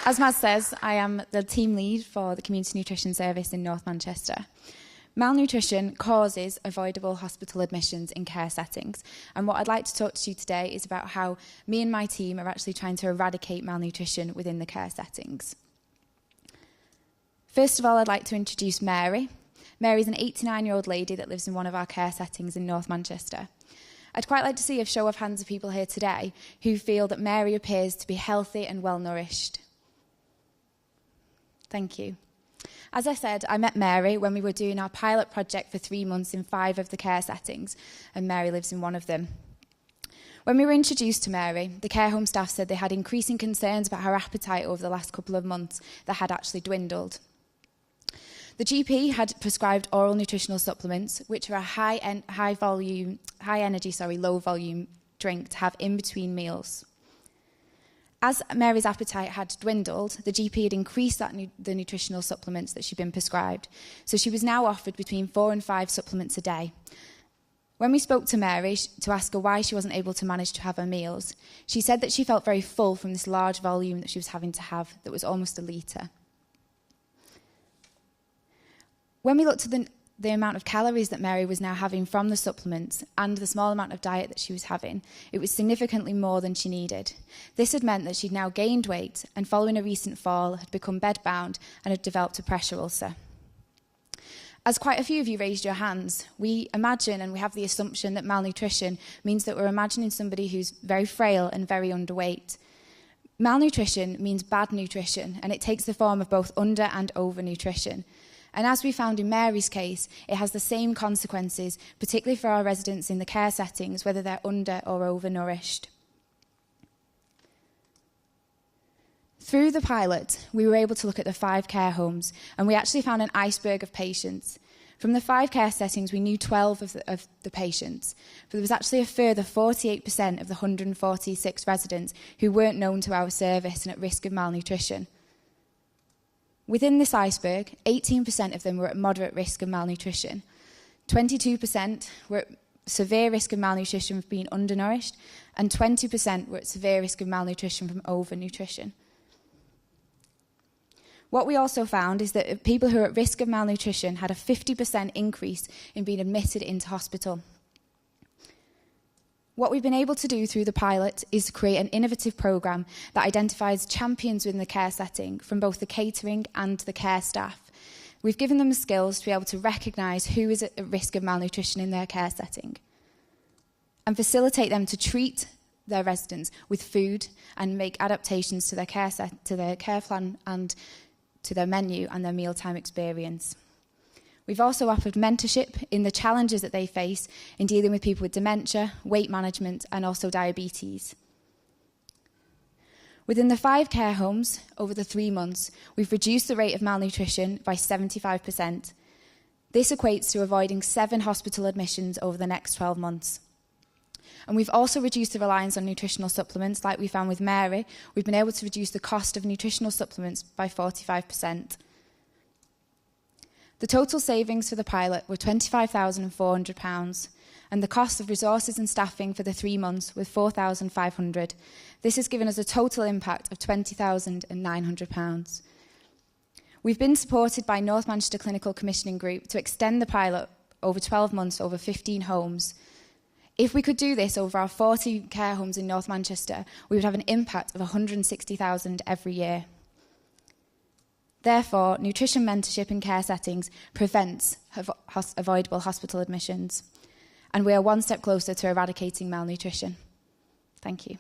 As Maz says, I am the team lead for the Community Nutrition Service in North Manchester. Malnutrition causes avoidable hospital admissions in care settings, and what I'd like to talk to you today is about how me and my team are actually trying to eradicate malnutrition within the care settings. First of all, I'd like to introduce Mary. Mary's an 89-year-old lady that lives in one of our care settings in North Manchester. I'd quite like to see a show of hands of people here today who feel that Mary appears to be healthy and well-nourished. Thank you. As I said, I met Mary when we were doing our pilot project for 3 months in 5 of the care settings, and Mary lives in one of them. When we were introduced to Mary, the care home staff said they had increasing concerns about her appetite over the last couple of months that had actually dwindled. The GP had prescribed oral nutritional supplements, which are a high energy, low volume drink to have in between meals. As Mary's appetite had dwindled, the GP had increased the nutritional supplements that she'd been prescribed. So she was now offered between 4 and 5 supplements a day. When we spoke to Mary to ask her why she wasn't able to manage to have her meals, she said that she felt very full from this large volume that she was having to have that was almost a litre. When we looked at the amount of calories that Mary was now having from the supplements and the small amount of diet that she was having, it was significantly more than she needed. This had meant that she'd now gained weight and following a recent fall had become bedbound and had developed a pressure ulcer. As quite a few of you raised your hands, we imagine and we have the assumption that malnutrition means that we're imagining somebody who's very frail and very underweight. Malnutrition means bad nutrition, and it takes the form of both under and over nutrition. And as we found in Mary's case, it has the same consequences, particularly for our residents in the care settings, whether they're under or overnourished. Through the pilot, we were able to look at the 5 care homes, and we actually found an iceberg of patients. From the 5 care settings, we knew 12 of the patients, but there was actually a further 48% of the 146 residents who weren't known to our service and at risk of malnutrition. Within this iceberg, 18% of them were at moderate risk of malnutrition, 22% were at severe risk of malnutrition from being undernourished, and 20% were at severe risk of malnutrition from overnutrition. What we also found is that people who are at risk of malnutrition had a 50% increase in being admitted into hospital. What we've been able to do through the pilot is to create an innovative programme that identifies champions within the care setting from both the catering and the care staff. We've given them the skills to be able to recognise who is at risk of malnutrition in their care setting and facilitate them to treat their residents with food and make adaptations to their care plan and to their menu and their mealtime experience. We've also offered mentorship in the challenges that they face in dealing with people with dementia, weight management, and also diabetes. Within the 5 care homes, over the 3 months, we've reduced the rate of malnutrition by 75%. This equates to avoiding 7 hospital admissions over the next 12 months. And we've also reduced the reliance on nutritional supplements, like we found with Mary. We've been able to reduce the cost of nutritional supplements by 45%. The total savings for the pilot were £25,400, and the cost of resources and staffing for the 3 months was £4,500. This has given us a total impact of £20,900. We've been supported by North Manchester Clinical Commissioning Group to extend the pilot over 12 months over 15 homes. If we could do this over our 40 care homes in North Manchester, we would have an impact of £160,000 every year. Therefore, nutrition mentorship in care settings prevents avoidable hospital admissions, and we are one step closer to eradicating malnutrition. Thank you.